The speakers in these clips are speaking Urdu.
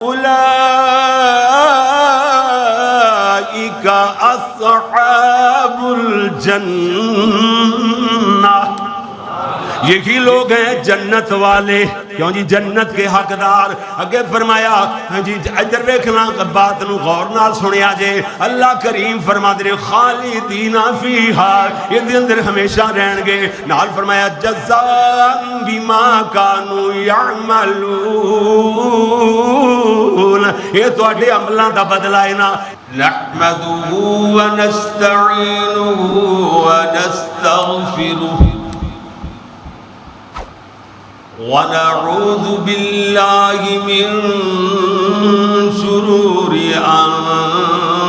اولئک اصحاب الجنہ، یہی لوگ ہیں جنت والے، کیوں جی جنت کے حقدار۔ اگے فرمایا ہاں جی ادھر دیکھنا بات نو غور نال سنیا جے، اللہ کریم فرما دے خالدین فیہا، یہ دے اندر ہمیشہ رہن گے۔ نال فرمایا جزاء بما کانوا یعملون، یہ تواڈے عملاں دا بدلہ ہے نا۔ نحمدہ ونستعینہ ونستغفرہ ونعوذ باللہ من شرور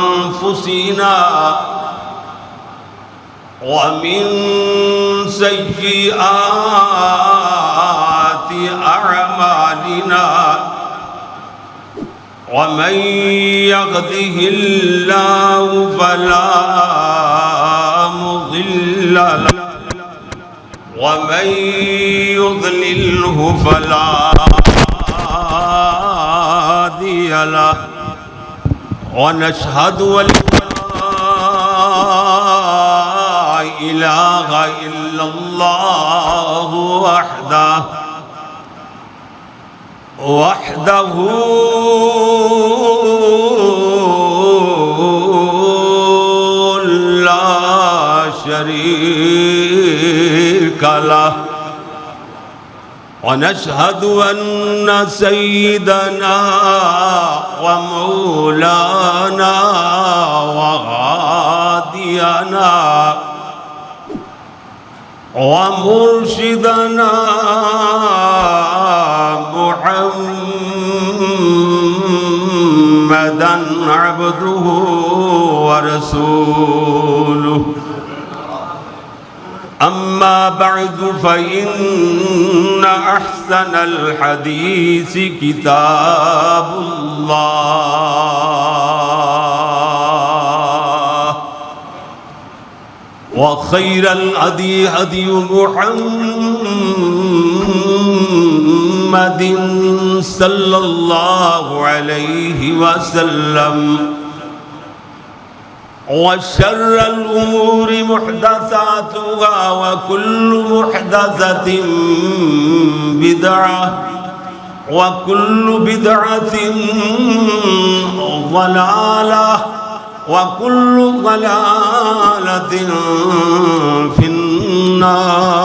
انفسنا ومن سیئات اعمالنا، ومن يهده الله فلا مضل له ومن يضلله فلا هادي له، ونشهد أن لا إله إلا الله وحده لا شريك له، ونشهد أن سيدنا ومولانا وهادينا ومرشدنا محمدا عبده ورسوله، أما بعد فإن أحسن الحديث كتاب الله، وخير الهدي هدي محمد صلى الله عليه وسلم، وشر الأمور محدثاتها وكل محدثة بدعة وكل بدعة ضلالة وكل ضلالة في النار۔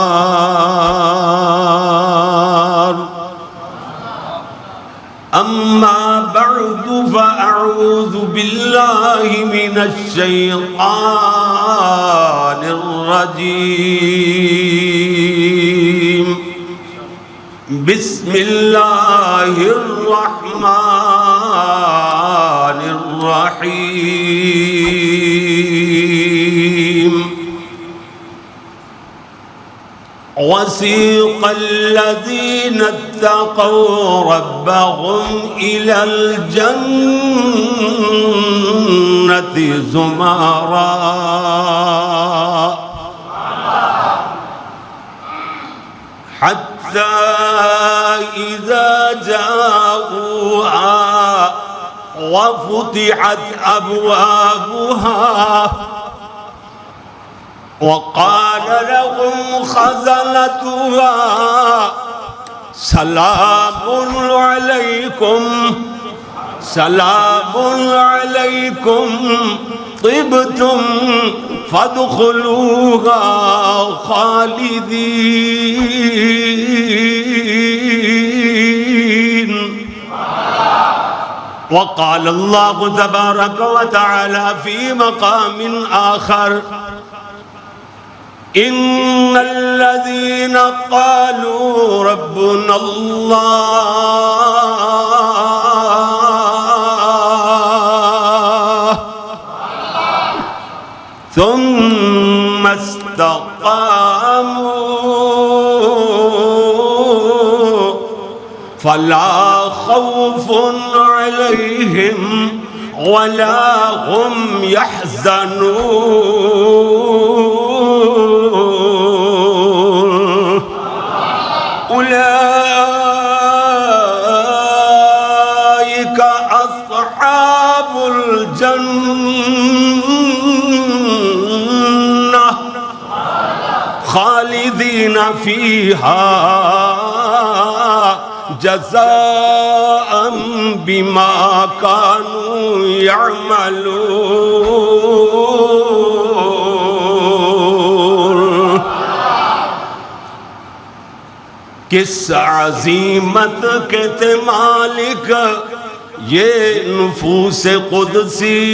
أما بعد فأعوذ بالله من الشيطان الرجيم، بسم الله الرحمن الرحيم۔ وسيق الذين اتقوا ربهم إلى الجنة زمرا حتى إذا جاءوها وفتحت أبوابها وقال لهم خزنتها سلام عليكم طبتم فادخلوها خالدين۔ وقال الله تبارك وتعالى في مقام آخر: إن الذين قالوا ربنا الله ثم استقاموا فلا خوف عليهم ولا هم يحزنون۔ أولئك اصحاب الجنہ خالدین فیہا جزاء بما كانوا يعملون. کس عظیمت کے تھے مالک یہ نفوس قدسی،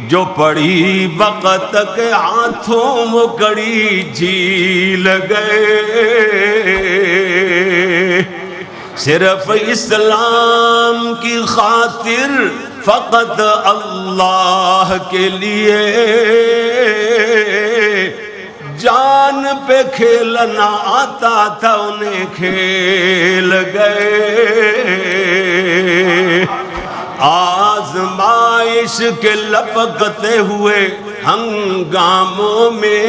جو پڑی وقت کے ہاتھوں مکڑی جھیل گئے. صرف اسلام کی خاطر فقط اللہ کے لیے جان پہ کھیلنا آتا تھا انہیں کھیل گئے. آزمائش کے لپکتے ہوئے ہنگاموں میں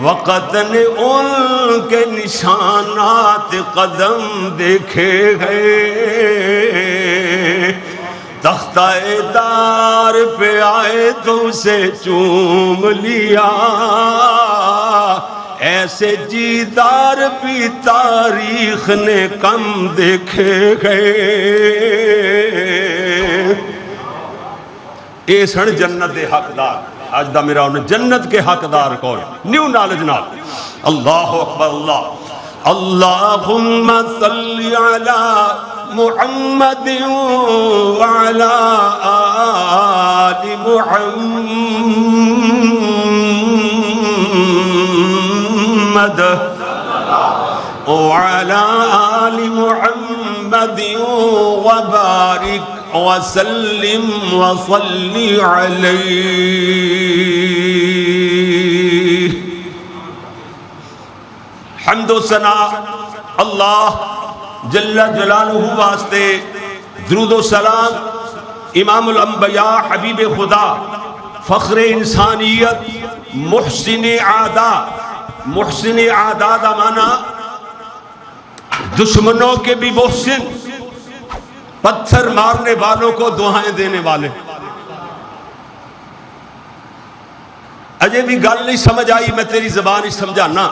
وقت نے ان کے نشانات قدم دیکھے گئے. تختہ دار پہ آئے تو اسے چوم لیا، ایسے جیدار بھی تاریخ نے کم دیکھے گئے. اے سن جنت دے حقدار. آج دا میرا انہیں جنت کے حقدار کون؟ نیو نالج نال. اللہ اکبر. اللہ اللہم صلی علی محمد وعلی آل محمد وعلى آل محمد وبارك وسلم وصل عليه. حمد و ثنا اللہ جل جلالہ واسطے، درود و سلام امام الانبیاء حبیب خدا، فخر انسانیت، محسن عادات. محسن عادات مانا دشمنوں کے بھی محسن، پتھر مارنے والوں کو دعائیں دینے والے. اجے بھی گل نہیں سمجھ آئی، میں تیری زبان ہی سمجھانا.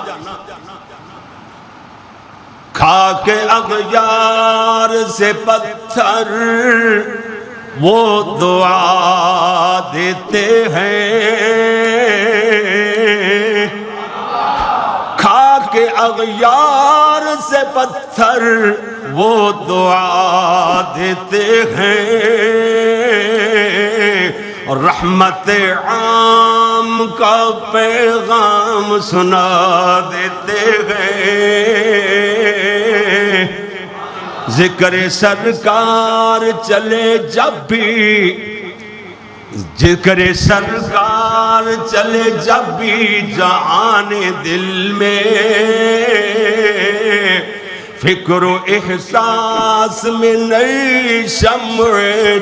کھا کے اغیار سے پتھر وہ دعا دیتے ہیں، کھا کے اغیار سے پتھر وہ دعا دیتے ہیں، اور رحمت عام کا پیغام سنا دیتے ہیں. ذکر سرکار چلے جب بھی، ذکر سرکار چلے جب بھی جان دل میں، فکر و احساس میں نئی شمع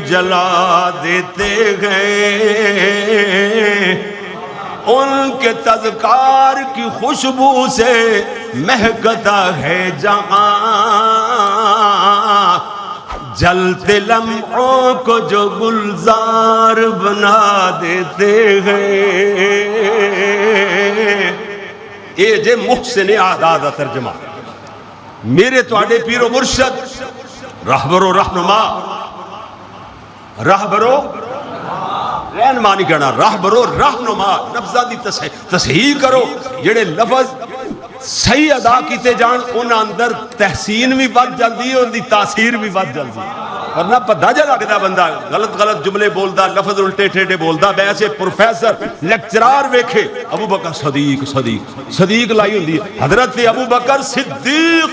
جلا دیتے ہیں. ان کے تذکار کی خوشبو سے مہکتا ہے جہاں، جلتے لمحوں کو جو گلزار بنا دیتے ہیں. یہ جے محسن عادات دا ترجمہ. میرے تواڈے پیر و مرشد، رہبر و رہنما، رہبر و رہنما نہیں کہنا، رہبر و رہنما. لفظاں دی تصحیح کرو. جڑے لفظ صحیح ادا کیتے جان انہاں اندر تحسین بھی بد جاندی ہے، ان دی تاثیر بھی بد جاندی ہے. ورنہ پتہ جا لگدا بندہ غلط غلط جملے بولدا، لفظ الٹے ٹیڑے بولدا. ویسے پروفیسر لیکچرار ویکھے ابو بکر صدیق صدیق صدیق لائی ہوندی ہے، حضرت ابو بکر صدیق.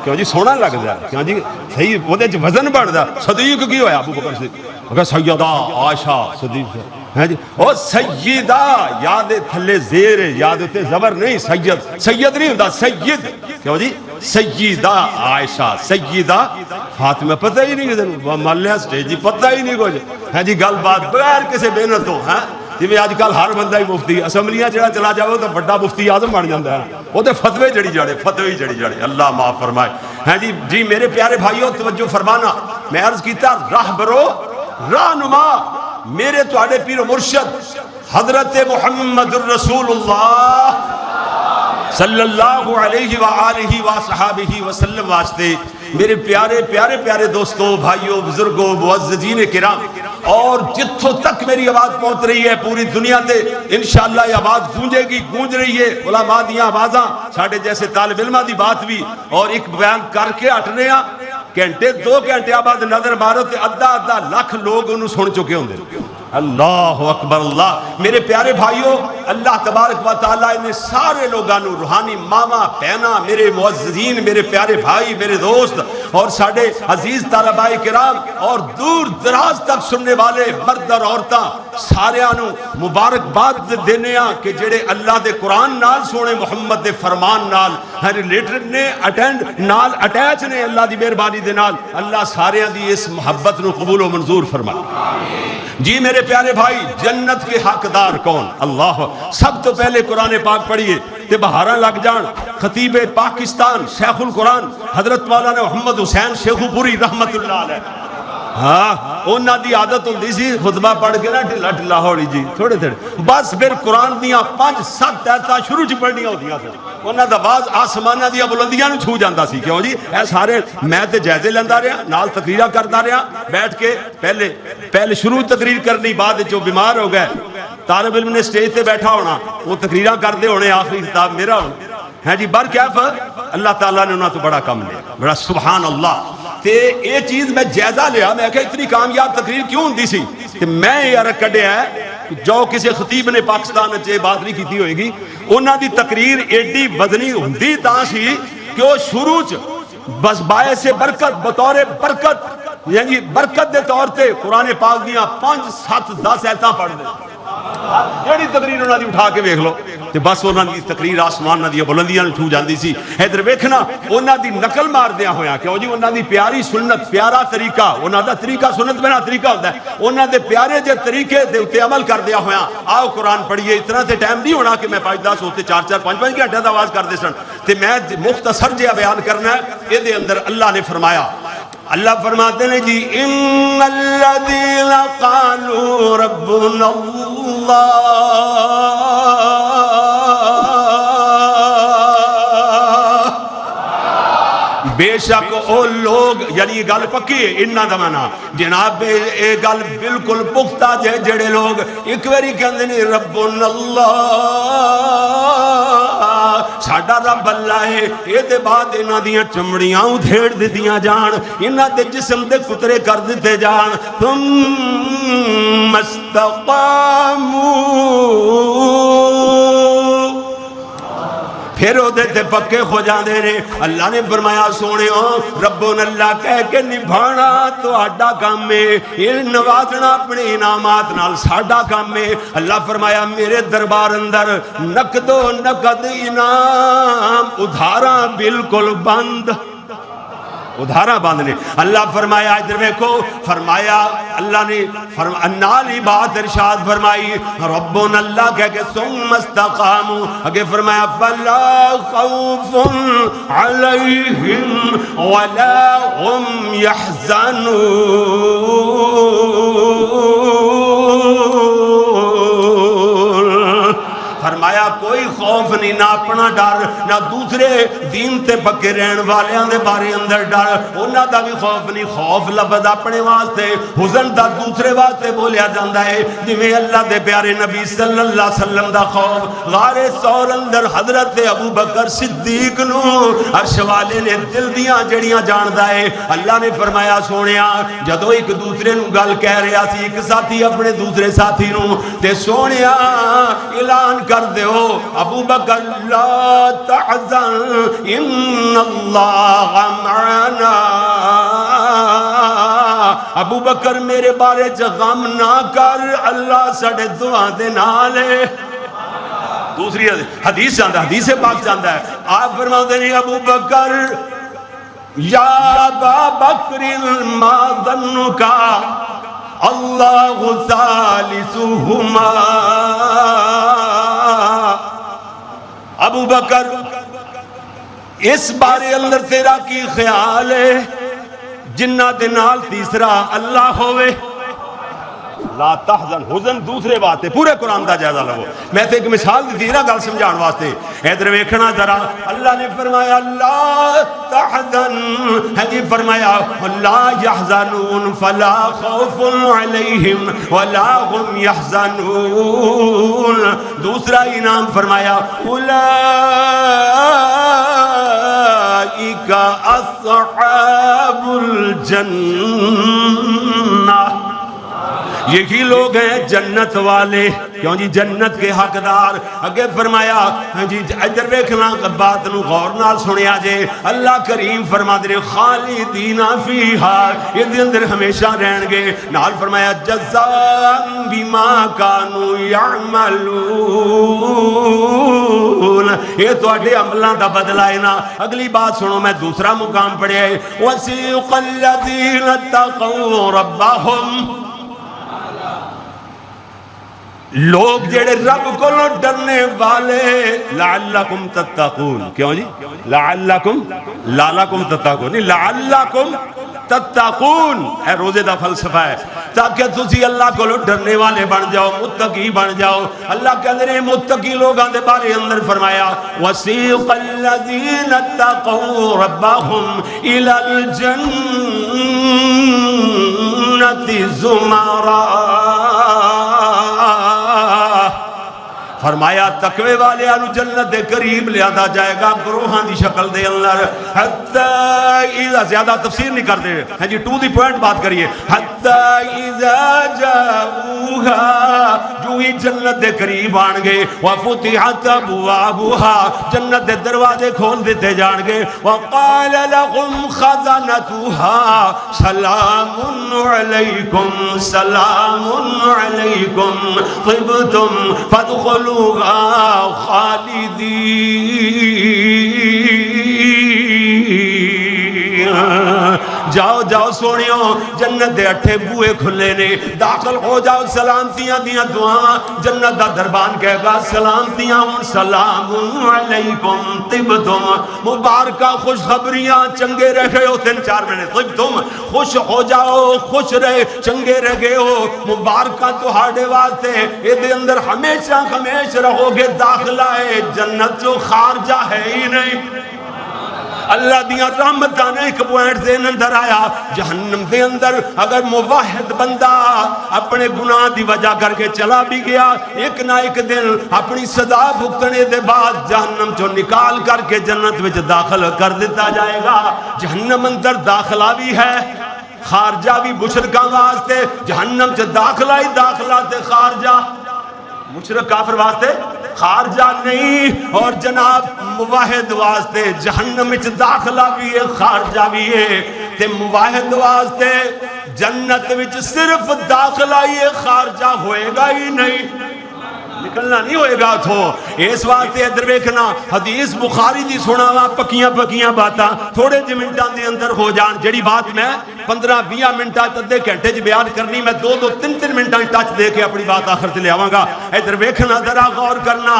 کیوں جی سونا لگدا ہے، کیوں جی صحیح اودے وچ وزن بڑھدا. صدیق کی ہویا ابو بکر صدیق؟ اگر سیدہ عائشہ صدیق ہے جی. او سیدہ یاد تھلے زیر یاد تے زبر نہیں، سید سید نہیں ہوندا، سید. کیوں جی سیدہ عائشہ، سیدہ فاطمہ. پتہ ہی نہیں کسی مالیا سٹیج جی، پتہ ہی نہیں کچھ ہے جی. گل بات بغیر کسی محنت ہو جی اج کل ہر بندہ ہی مفتی اسمبلیاں جڑا چلا جائے تو بڑا مفتی اعظم بن جاتا ہے، وہ تو فتوے جڑی جڑے فتوے جڑی جڑے، اللہ معاف فرمائے۔ ہاں جی میرے پیارے بھائیو توجہ فرمانا، میں عرض کیتا راہبرو رہنما میرے تواڈے پیر و مرشد حضرت محمد الرسول اللہ صلی اللہ علیہ وآلہ وصحابہ وسلم واسطے میرے پیارے پیارے پیارے دوستوں، بھائیوں، بزرگوں، معززین کرام، اور جتھوں تک میری آواز پہنچ رہی ہے پوری دنیا تے انشاءاللہ یہ آواز گونجے گی، گونج رہی ہے، علماء دیاں آوازاں ساڑھے جیسے طالب علماء دی بات بھی، اور ایک بیان کر کے ہٹنے ہاں گھنٹے 2 گھنٹے بعد نظر مارو تے ادھا لاکھ لوگ انہوں سن چکے ہوں دے۔ اللہ اکبر اللہ۔ میرے پیارے بھائیوں، اللہ تبارک و تعالیٰ نے سارے لوگانوں، روحانی ماما پہنا، میرے معززین، میرے پیارے بھائی، میرے دوست اور ساڑھے عزیز طلباء کرام اور دور دراز تک سننے والے مرد اور عورتاں سارے آنوں مبارکباد دینے آن کہ جڑے اللہ دے قرآن نال سونے محمد دے فرمان نال ریلیٹڈ نے اٹینڈ نال اٹیچ نے اللہ دی مہربانی دے نال، اللہ سارے دی اس محبت نو قبول و منظور فرمائے۔ جی میرے پیارے بھائی، جنت کے حقدار کون؟ اللہ۔ سب تو پہلے قرآن پاک پڑھیے تے بہاراں لگ جان۔ خطیب پاکستان شیخ القرآن حضرت مولانا محمد حسین شیخو پوری رحمت اللہ علیہ، ہاں انہاں دی عادت ہوندی سی خطبہ پڑھ کے نا ڈھلا ڈھلا ہوڑی جی تھوڑے تھوڑے بس، پھر قرآن دیاں 5-7 آیتاں شروع چ پڑھنیاں ہوندیاں سن، انہاں دا آواز آسماناں دیاں بلندیاں نوں چھو جاندا سی۔ کیوں جی اے سارے میں تے جائزے لیندا رہا، نال تقریراں کردا رہا، بیٹھ کے پہلے شروع تقریر کرنی، بعد جو بیمار ہو گئے طالب علم نے سٹیج تے بیٹھا ہونا، وہ تقریراں کردے ہونے، آخری خطاب میرا ہونا ہے جی۔ برکیف اللہ تعالیٰ نے انہاں تو بڑا کم لیا، بڑا سبحان اللہ۔ تے یہ چیز میں جائزہ لیا، میں کہا اتنی کامیاب تقریر کیوں ہوندی سی؟ کہ میں یہ عرق کڈیا ہے جو کسی خطیب نے پاکستان اچھے بات نہیں کیتی ہوئے گی، انہاں دی تقریر ایڈی وزنی ہوندی تاں سی کہ وہ شروع بس باعث برکت، بطور برکت، یعنی برکت دے طور تے قرآن پاک دیاں 5-7-10 آیتاں پڑھ دیں، جیڑی تقریر انہاں دی اٹھا کے ویکھ لو تے بس انہاں دی تقریر آسمان دی بلندیاں چھو جاندی سی۔ ادھر ویکھنا انہاں دی نقل مار دیاں ہویا، کیوں جی انہاں دی پیاری سنت، پیارا طریقہ، انہاں دا طریقہ سنت بنا طریقہ ہوتا ہے، انہاں دے پیارے جے طریقے دے اتے عمل کر دیا ہویا۔ آؤ قرآن پڑھیے، اتنا تے ٹائم نہیں ہونا کہ میں 5-10 ہوتے 4-4 5-5 گھنٹے دا آواز کر دے سن، تے میں مختصر جے بیان کرنا ہے۔ اے دے اندر اللہ نے فرمایا، اللہ فرماتے ہیں جی ان الذین قالوا ربنا اللہ، بے شک او لوگ، یعنی یہ گل پکی ہے انہاں دا معنی جناب یہ گل بالکل پختہ جے جڑے لوگ ایک واری کہندے نے ربنا اللہ، ساڈا رب اللہ ہے، یہ دے بعد انہاں دیاں چمڑیاں ادھیڑ دتیاں جان، انہاں دے جسم دے کترے کر دیتے جان، ثم استقاموا، پھر وہ دیتے پکے ہو جاندے نے۔ اللہ نے فرمایا سونے ربنا اللہ کہہ کے نبھانا تو آڈا کام میں، یہ نوازنا اپنے انعامات نال ساڈا کام میں۔ اللہ فرمایا میرے دربار اندر نقد و نقد انعام، ادھاراں بالکل بند، ادھارا باندھنے۔ اللہ فرمایا ادھر دیکھو، فرمایا اللہ نے نالی بات ارشاد فرمائی ربنا اللہ کہہ کے ثم استقاموا، اگے فرمایا فلا خوف علیہم ولا هم يحزنون، فرمایا کوئی خوف نہیں، نہ اپنا ڈر، نہ دوسرے دین تے پکے رہن والیاں دے بارے اندر ڈر، انہاں دا بھی خوف نہیں۔ خوف لفظ اپنے واسطے، حزن دا دوسرے واسطے بولیا جاندا ہے، جویں اللہ دے پیارے نبی صلی اللہ علیہ وسلم دا خوف غار ثور اندر حضرت ابو بکر صدیق نو عرش والے نے دل دیاں جڑیاں جاندا ہے۔ اللہ نے فرمایا سونیا جدو ایک دوسرے نو گل کہہ رہا سی، ایک ساتھی اپنے دوسرے ساتھی نو، تے سونیا اعلان کر دیو ابو بکر لا تحزن ان اللہ معنا، ابو بکر میرے بارے چ غم نہ کر، اللہ ساڈے دعا دے نال ہے۔ دوسری حدیث جاندا ہے، حدیث پاک جاندا ہے، آپ فرماتے ہیں ابو بکر یا ابا بکر ما ظنک، اللہ ثالثہما۔ ابو بکر اس بارے اندر تیرا کی خیال ہے جنہ دے نال تیسرا اللہ ہوئے؟ لا تحزن، حزن دوسرے بات ہے، پورے قرآن دا جائزہ لگو۔ میں تے ایک مثال دی تھی نا گل سمجھان واسطے، ادھر ویکھنا ذرا، اللہ نے فرمایا لا تحزن، ہے جی فرمایا لا يحزنون فلا خوف علیہم ولا هم يحزنون۔ دوسرا انعام فرمایا اولئک اصحاب الجنہ، یہی لوگ ہیں جنت والے۔ کیوں جی جنت کے حقدار۔ اگے فرمایا ہاں جی ادھر ویکھنا بات نو غور نال سنیا جے، اللہ کریم فرما دے خالدین فیہا، یہ دے اندر ہمیشہ رہن گے۔ نال فرمایا جزاء بما کانوا یعملون، یہ تواڈے عملاں دا بدلہ ہے نا۔ اگلی بات سنو، میں دوسرا مقام پڑھیا ہے وسیق الذین اتقوا ربہم، لوگ جڑے رب کو ڈرنے والے، لعلکم تتقون۔ کیوں جی لعلکم، لعلکم تتقون نہیں، لعلکم تتقون اے روزے دا فلسفہ ہے، تاکہ تسی اللہ کو ڈرنے والے بن جاؤ، متقی بن جاؤ۔ اللہ کہتے ہیں متقی لوگاں دے بارے اندر فرمایا وسیق الذین اتقوا ربہم الی الجنۃ زمرا، فرمایا تقوی والے انو جنت دے قریب لیادا جائے گا گروہاں دی شکل دے اندر، حتی اذا، زیادہ تفسیر نہیں کرتے ہیں جی، ٹو دی پوائنٹ بات کریے، حتی اذا جاؤہا، جو ہی جنت دے قریب آن گے، وفتحت ابوابہا، جنت دے دروازے کھول دیتے جان گے، وقال لهم خزنتہا سلام علیکم سلام علیکم طبتم فادخلوا خالدین۔ جاؤ جاؤ سونیو، جنت دے اٹھے بوئے کھلے نے، داخل ہو جاؤ، سلامتیاں دیاں دعاں، جنت دا دربان کہے گا سلامتیاں سلام علیکم طبتم، مبارکہ خوشخبریاں، چنگے رہ گئے ہو، 3-4 منٹ، طبتم خوش ہو جاؤ، خوش رہے، چنگے رہ گئے ہو، مبارکہ تو ہاڑے واسطے، یہ دے اندر ہمیشہ ہمیشہ رہو گے، داخلہ ہے جنت جو خارجہ ہے ہی نہیں۔ اللہ دیاں رحمتاں نے ایک پوائنٹ دے اندر آیا، جہنم دے اندر اگر موحد بندہ اپنے گناہ دی وجہ کر کے چلا بھی گیا، ایک نہ ایک دن اپنی سزا بھگتنے دے بعد جہنم جو نکال کر کے جنت وچ داخل کر دیتا جائے گا۔ جہنم اندر داخلہ بھی ہے، خارجہ بھی، مشرکاں واسطے جہنم چ داخلہ ہی داخلہ تے خارجہ، مشرک کافر واسطے خارجہ نہیں، اور جناب موحد واسطے جہنم وچ داخلہ بھی ہے، خارجہ بھی ہے، تے موحد واسطے جنت وچ صرف داخلہ ہی ہے، خارجہ ہوئے گا ہی نہیں، نکلنا نہیں ہوئے گا تھو۔ اس واسطے ادھر ویکھنا، حدیث بخاری دی سناواں پکیاں پکیاں باتاں تھوڑے جے منٹاں دے اندر ہو جان، جڑی بات میں 15-20 منٹاں ادھے گھنٹے چ بیان کرنی، میں 2-3 منٹاں ٹچ دے کے اپنی بات آخر تے لے آواں گا۔ ادھر ویکھنا، ذرا غور کرنا،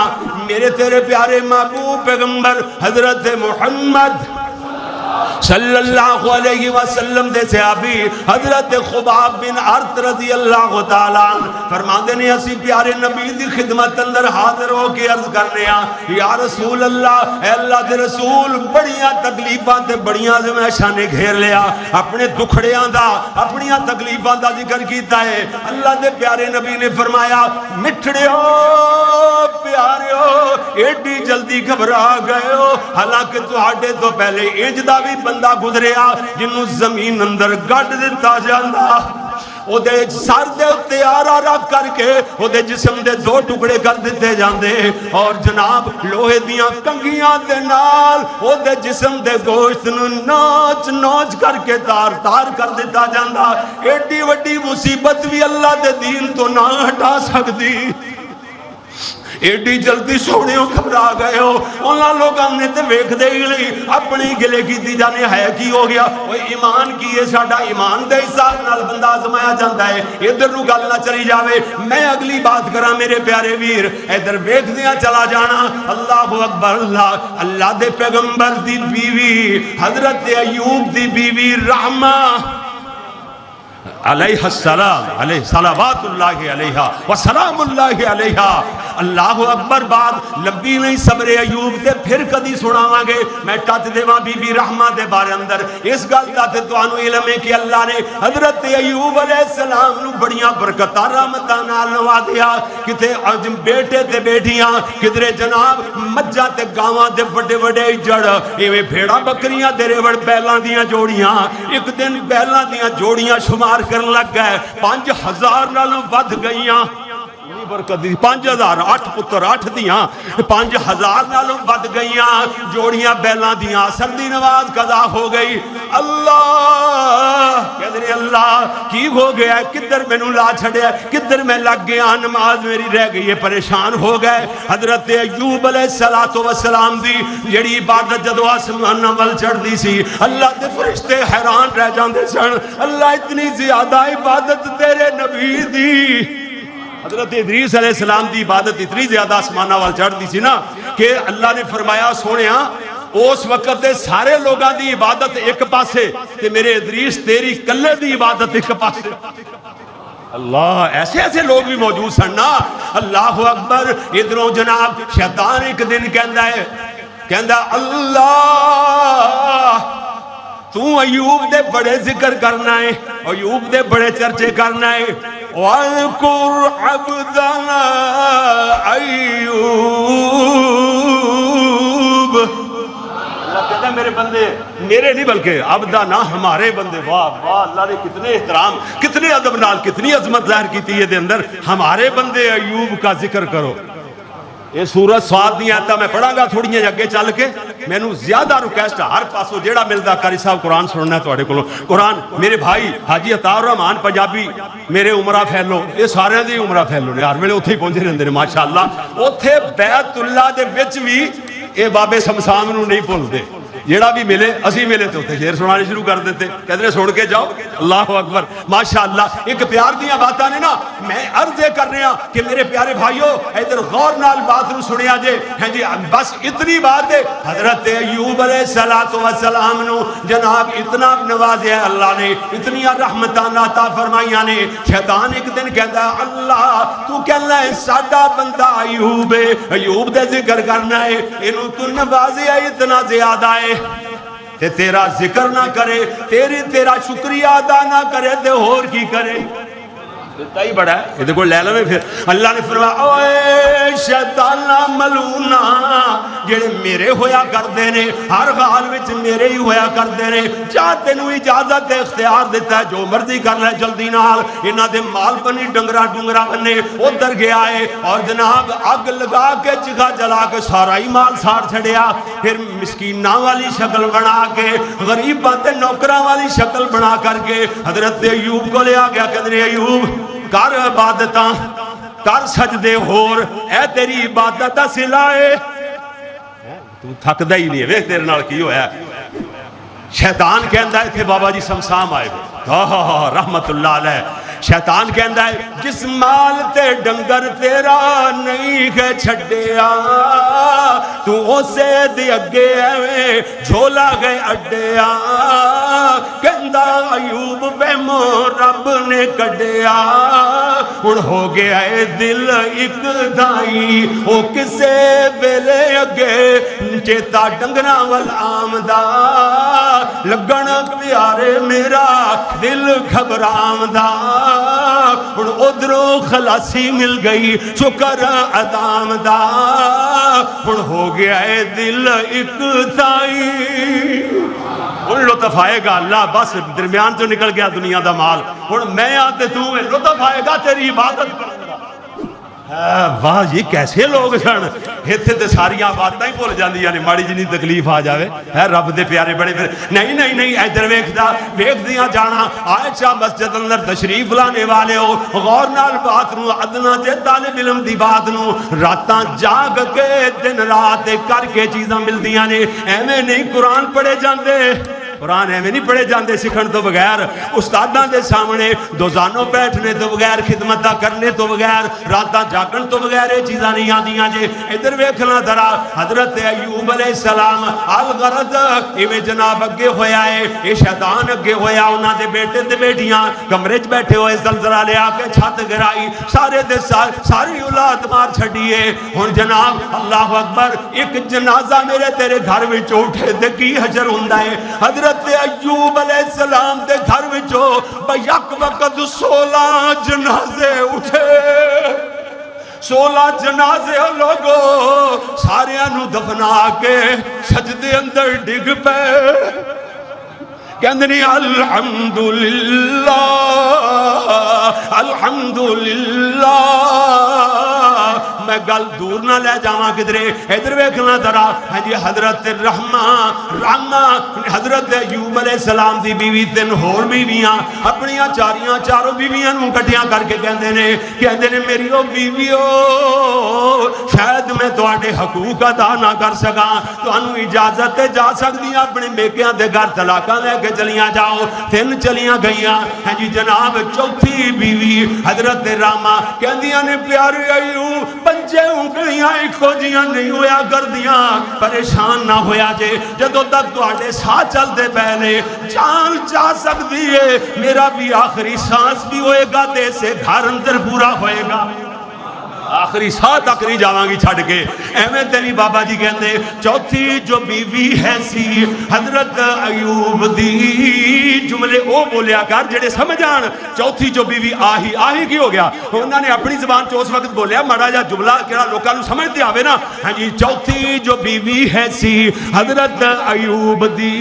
میرے تیرے پیارے محبوب پیغمبر حضرت محمد صلی اللہ علیہ وسلم دے صحابی حضرت خباب بن عرط رضی اللہ تعالیٰ فرماندے نے اسی پیارے نبی دی خدمت اندر حاضر ہو کے عرض کرنے یا رسول اللہ، اے اللہ دے رسول، بڑیاں تکلیفاں تے بڑیاں زمائشاں نے گھیر لیا، اپنے دکھڑیاں دا، اپنیاں تکلیفاں دا ذکر کیتا ہے۔ اللہ دے پیارے نبی نے فرمایا مٹھڑے ہو پیارے ہو، ایڈی جلدی گھبرا گئے ہو، حالانکہ تہاڈے تو پہلے انج دا بھی بندہ گزریا جنوں زمین اندر گڈ دتا جاندا، او دے سر دے اُتے آرا رکھ کر کے او دے جسم دے 2 ٹکڑے کر دیتے جاندے، اور جناب لوہے دیاں کنگیاں دے نال او دے جسم دے گوشت نو نوچ نوچ کر کے تار تار کر دیتا جاندا۔ ایڈی وڈی مصیبت بھی اللہ دے دین تو نہ ہٹا سکتی۔ ایڈی جلدی سونے گھبرا گئے ہو انہاں لوگوں نے تے ویکھدے ہی نہیں اپنی گلے کیتی جانے ہے کی ہو گیا وہ ایمان کی ہے ساڈا ایمان دے حساب نال بندہ آزمایا جاندا ہے ادھر نو گل نہ چلی جاوے میں اگلی بات کراں میرے پیارے ویر ادھر ویکھدیاں چلا جانا اللہ اکبر اللہ دے پیغمبر دی بیوی حضرت ایوب دی بیوی رحمہ علیہ السلام علیہ صلوات اللہ علیہ وسلام اللہ علیہ اللہ اکبر بات لمبی نہیں صبر ایوب تے پھر کدی سناواں گے میں ٹچ دیواں بی بی رحمہ دے بارے اندر اس گل دا تے تانوں علم ہے کہ اللہ نے حضرت ایوب علیہ السلام نو بڑیاں برکتاں رحمتاں نال نوازیا کتے بیٹے تے بیٹیاں کدرے جناب مجھاں تے گاواں دے بڑے بڑے جڑ ایویں بھیڑاں بکریاں دے ریوڑ بیلاں دیاں جوڑیاں ایک دن بیلاں دیاں جوڑیاں شمار کرن لگ گئے 5000 نالوں ود گئیاں 5000 8 پتر 8 دیاں 5000 نالوں ود گئیاں جوڑیاں بیلاں دیاں سردی نواز قضا ہو گئی اللہ کہتے اللہ کی ہو گیا ہے کدھر میں نو لا چھڑیا کدھر میں لگ گیا نماز میری رہ گئی ہے پریشان ہو گئے حضرت ایوب علیہ السلام دی جڑی عبادت جدو آسمان نول چڑھ دی سی اللہ دے فرشتے حیران رہ جاندے سن اللہ اتنی زیادہ عبادت تیرے نبی دی حضرت ادریس علیہ السلام دی عبادت اتنی زیادہ آسمانہ وال چڑھ دی سی نا کہ اللہ نے فرمایا سونیا اس وقت دے سارے لوگاں دی عبادت ایک پاسے تے میرے ادریس تیری کلے دی عبادت ایک پاسے اللہ ایسے ایسے لوگ بھی موجود سن نا اللہ اکبر ادھروں جناب شیطان ایک دن کہندا اللہ تو ایوب دے بڑے ذکر کرنا ہے ایوب دے بڑے چرچے کرنا ہے وَاذْكُرْ عَبْدَنَا ایوب اللہ کہتا ہے میرے بندے میرے نہیں بلکہ عبدنا ہمارے بندے واہ واہ اللہ نے کتنے احترام کتنے ادب نال کتنی عظمت ظاہر کیتی ہے دے اندر ہمارے بندے ایوب کا ذکر کرو یہ سورت سواد نہیں آتا میں پڑھا گا تھوڑی ہیں اگے چل کے میں نو زیادہ ریکویسٹ ہر پاسوں جیڑا ملدا قاری صاحب قرآن سننا ہے تواڈے کولوں قرآن میرے بھائی حاجی عطا الرحمان پنجابی میرے عمرہ پھیلو یہ سارے دی عمرہ پھیلو نے ہر ویلے اوتھے ہی پہنچے رہندے نے ماشاءاللہ اوتھے بیت اللہ دے وچ بھی اے بابے سمسام نو نہیں بھولدے جیڑا بھی ملے اسی ملے تو تے شعر سنانے شروع کر دیتے کہتے سن کے جاؤ اللہ اکبر ماشاءاللہ ایک پیار دیاں باتاں نے نا میں عرض کر رہا کہ میرے پیارے بھائیو ادھر غور نال بات نو سنیا جے ہیں جی بس اتنی بات ہے حضرت ایوب علیہ السلام نو جناب اتنا نوازیا اللہ نے اتنی رحمتاں عطا فرمائیاں نے شیطان ایک دن کہتا اللہ تو کہنا ہے ساڈا بندہ ایوب ہے ایوب دے ذکر کرنا ہے اینو تو نوازیا اتنا زیادہ ہے تے تیرا ذکر نہ کرے تیرا شکریہ ادا نہ کرے تے اور کی کرے دیتا ہی بڑا ہے یہ دیکھو لے لو پھر اللہ نے فرمایا اوے شیطانہ ملونا جڑے میرے ہویا کردے نے ہر حال وچ میرے ہی ہویا کردے نے چاہ تینوں اجازت اختیار دیتا ہے جو مرضی کر لے جلدی نال انہاں دے مال بنی ڈنگرا بننے ادھر گیا ہے اور جناب اگ لگا کے چگا جلا کے سارا ہی مال ساڑ چھڑیا پھر مسکیناں والی شکل بنا کے غریباں تے نوکراں والی شکل بنا کر کے حضرت ایوب کو لے آ گیا کہندے ایوب کر عبادتاں کر سجدے ہور اے تیری عبادت دا صلہ ہے تو تھکدا ہی نہیں ویکھ تیرے نال کی ہویا شیطان کہندا ہے تھے بابا جی سمسام آئے رحمت اللہ علیہ شیطان کہندا ہے جس مال تے ڈنگر تیرا نہیں ہے چھڈیا تو اسے دے اگے ایویں جھولا گئے اڈیا کہندا ایوب بے مو رب نے کڈیا ہن ہو گیا اے دل ایک دائی او کسے ویلے اگے چیتا ڈنگراں ول آمدا لگن پیارے میرا دل گھبرامدا ہن ادھروں خلاصی مل گئی شکر ادام دا ہن ہو گیا ہے دل ایک تائی ہن لطف آئے گا اللہ بس درمیان تو نکل گیا دنیا دا مال ہن میں آتے تو لطف آئے گا تیری عبادت کروں گا واہ یہ کیسے لوگ سن اتنے تو ساریا باتاں ہی بھول جاندیاں نے ماڑی جنی تکلیف آ جاوے ہے رب دے پیارے بڑے پھر نہیں نہیں نہیں ادھر ویکھدیاں جانا عائشہ مسجد اندر تشریف لانے والے ہو غور نال بات نو ادنا تے طالب علم دی بات نو راتاں جاگ کے دن رات کر کے چیزاں ملدیاں نے ایویں نہیں قرآن پڑھے جاندے قرآن ایویں نہیں پڑھے جاندے سکھن تو بغیر استاداں دے سامنے دوزانوں بیٹھنے تو بغیر خدمتاں کرنے تو بغیر راتاں جاگن تو بغیر یہ چیزاں نہیں آندیاں جے ادھر ویکھنا ذرا حضرت ایوب علیہ السلام الغرض ایویں جناب اگے ہویا ہے یہ شیطان اگے ہویا انہاں دے بیٹے تے بیٹیاں کمرے وچ بیٹھے ہوئے زلزلہ لے آ کے چھت گرائی سارے دے ساری اولاد مار چھڈیے ہن جناب اللہ اکبر ایک جنازہ میرے تیرے گھر وچ اٹھے تے کی حشر ہوندا ہے حضرت ایوب علیہ السلام دے گھر وچوں بیک وقت 16 جنازے اٹھے 16 جنازے لوگو سارے انو دفنا کے سجدے اندر ڈگ پے کہندنی الحمدللہ الحمدللہ میں گل دور نہ لے جاواں کدرے ادھر ویکھنا ذرا ہاں جی حضرت رحمہ حضرت ایوب علیہ السلام دی بیوی تین ہور بیویاں اپنیاں چاروں بیویاں نوں کٹھیاں کر کے کہندے نے میری او بیویو شاید میں تواڈے حقوق ادا نہ کر سکاں تانوں اجازت تے جا سکدیاں اپنے میکیاں دے گھر طلاقاں لے کے چلیاں جاؤ تین چلیاں گئیاں ہاں جی جناب چوتھی بیوی حضرت رحمہ کہندیاں نے پیارے ایوب پنجے انگلیاں ایکو جیاں نہیں ہویا کردیاں پریشان نہ ہویا جے جدوں تک تواڈے ساتھ چلدے پہلے جان جا سکدی ہے میرا بھی آخری سانس بھی ہوئے گا تے سے گھر اندر پورا ہوئے گا آخری ساہ تک نہیں جاواں گی چھڑ کے ایویں تیری بابا جی کہندے چوتھی جو بیوی ہے سی حضرت ایوب دی جملے او بولیا کر جڑے سمجھ آن چوتھی جو بیوی آہی کی ہو گیا انہوں نے اپنی زبان چ اس وقت بولیا ماڑا جا جملہ کہڑا لوکاں نوں سمجھتے آوے نا ہاں جی چوتھی جو بیوی ہے سی حضرت ایوب دی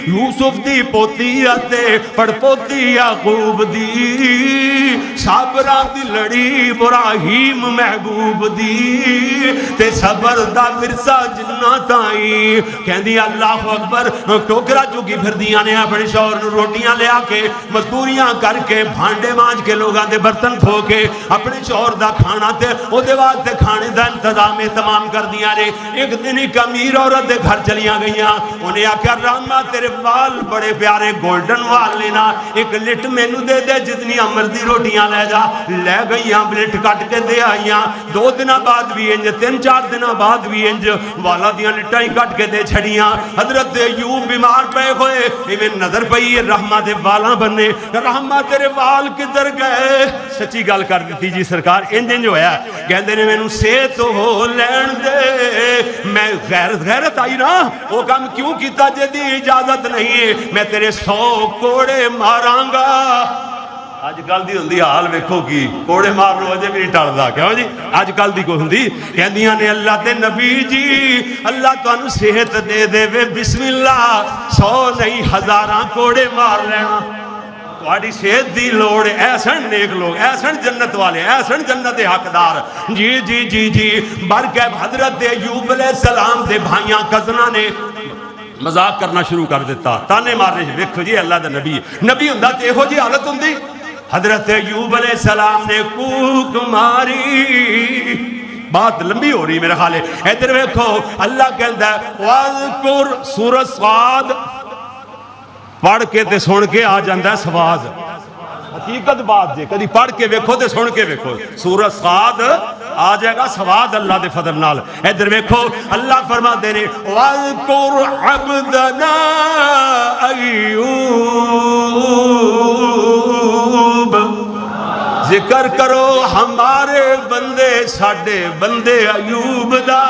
یوسف دی پوتی تے پڑپوتی یعقوب دی صابراں دی لڑی ابراہیم محبوب دی تے صبر دا ورثہ جنہ تائی کہندی اللہ اکبر ٹوکرا چوکی پھر دیاں نے اپنے شوہر نوں روٹیاں لے آ کے مزدوریاں کر کے بھانڈے مانج کے لوگاں دے برتن دھو کے اپنے شوہر دا کھانا تے او دے واسطے کھانے دا انتظام تمام کر دیاں نے ایک دن ایک امیر عورت دے گھر چلیاں گئیاں انہیں آکھیا رحمہ تیرے وال بڑے پیارے گولڈن وال لینا ایک لٹ مینوں دے دے جتنی مرضی روٹیاں لے جا لے گئیاں لٹ کٹ کے دے آئیاں 2 دن بعد بھی انج 3-4 دن بعد بھی انج والا دیاں لٹائی کٹ کے دے چھڑیاں حضرت ایوب بیمار پے ہوئے ایویں نظر پئی رحمہ دے والاں بننے رحمہ تیرے وال کدھر گئے سچی گل کر دیتی جی سرکار انج ہویا کہندے نے مینوں صحت ہو لین دے میں غیرت آئی نا وہ کام کیوں کیتا جے دی اجازت نہیں ہے میں تیرے 100 کوڑے ماراں گا آج کل دی ہوندی حال ویکھو کی کوڑے مار لو اجے بھی نہیں ٹلدا کیوں جی آج کل دی کوئی ہوندی کہندیاں نے اللہ تے نبی جی اللہ تانوں صحت دے دے وے بسم اللہ 100 نہیں ہزاراں کوڑے مار لینا تہاڈی صحت دی لوڑ ایسن نیک لوگ ایسن جنت والے ایسن جنت دے حقدار جی جی جی جی برکہ حضرت ایوب علیہ السلام دے بھائیاں کزناں نے مذاق کرنا شروع کر دیتا تانے مارنے ویکھو جی اللہ دا نبی ہوندا تے ایہو جی حالت ہوندی حضرت ایوب علیہ السلام نے کوک ماری بات لمبی ہو رہی میرے خیال ہے ادھر ویکھو اللہ کہندا ہے واذکر سورۃ صاد پڑھ کے تے سن کے آ جاندا ہے سواز حقیقت بات جے کدی پڑھ کے ویکھو تے سن کے ویکھو سورۃ صاد آ جائے گا سواد اللہ دے فضل نال ادھر ویکھو اللہ فرماتے نے واذکر عبدنا ایوب ذکر کرو ہمارے بندے ساڈے بندے ایوب دا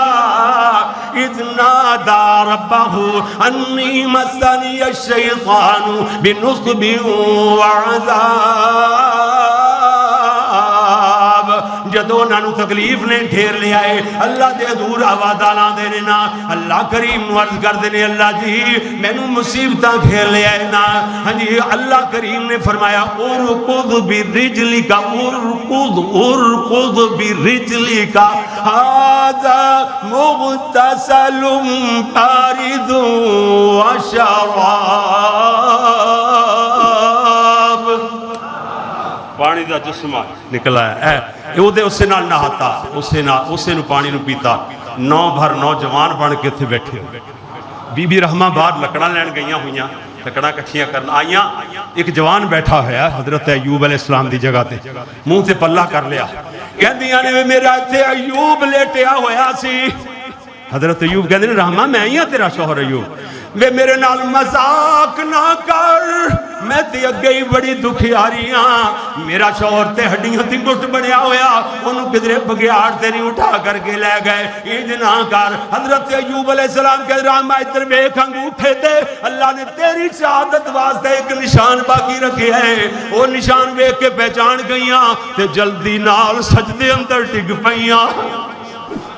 اذ نادا ربہ انی مسنی الشیطان بنصب وعذاب جدو انہوں تکلیف نے ڈھیر لیا ہے اللہ دے حضور آوازہ لاندے نے نا اللہ کریم نو عرض کر دینے اللہ جی میں نو مصیبتاں گھیر لیا ہے نا ہاں جی اللہ کریم نے فرمایا ارکض برجلک ارکض برجلک ھذا مغتسل بارد وشراب پانی دا جسمہ نکلا ہے اسے نال نہاتا اسے نو پانی نو پیتا نو بھر نوجوان بن کے تھے بیٹھے ہو بی بی رحمہ بعد لکڑا لین گئیاں ہوئیاں لکڑا کٹھیاں کرنا آئیاں ایک جوان بیٹھا ہے حضرت ایوب علیہ السلام دی جگہ تے منہ تے پلہ کر لیا کہہ دیا نے میرا تے ایوب لیٹیا ہویا سی حضرت ایوب کہہ دیا رحمہ میں ہی ہاں تیرا شوہر ایوب وے میرے نال مذاق نہ کر میں تے اگئی بڑی دکھیاری ہاں میرا شوہر تے ہڈیاں تی گھٹ بنیا ہویا انہوں کدرے بگیار تیری اٹھا کر کے لے گئے یہ نہ کر حضرت ایوب علیہ السلام کے رحمہ اتر بیک انگوٹھے تے اللہ نے تیری شہادت واسطے ایک نشان باقی رکھے ہے وہ نشان بیک کے پہچان گئیاں تے جلدی نال سجدے اندر ٹک پئیاں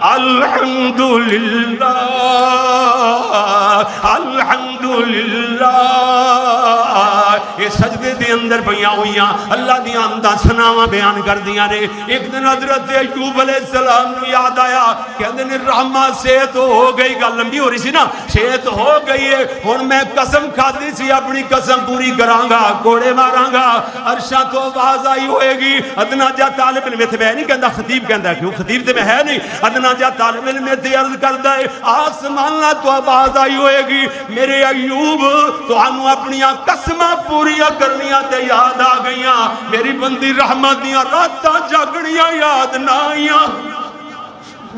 الحمدللہ الحمدللہ یہ سجدے دے اندر پہیاں ہوئیاں اللہ دی آمدہ سناواں بیان کر دیا نے ایک دن حضرت ایوب علیہ السلام نے یاد آیا کہ دن رحمہ صحت ہو گئی گل لمبی ہو رہی سی نا صحت ہو گئی ہے ہن میں قسم کھادی سی اپنی قسم پوری کرانگا کوڑے مارانگا عرشاں تو آواز آئی ہوئے گی ادنا جا طالب علم میں نہیں کہندا خطیب کہندا کیوں خطیب تے میں ہے نہیں ادنا جا طالب علم میں تے عرض کر دے آسمان تو آواز آئی ہوئے گی میرے ایوب تو انہوں اپنیاں قسمہ پوریاں کرنیاں تے یاد آ گئیاں میری بندی رحمت دیاں راتاں جاگنیاں یاد نہ آئیاں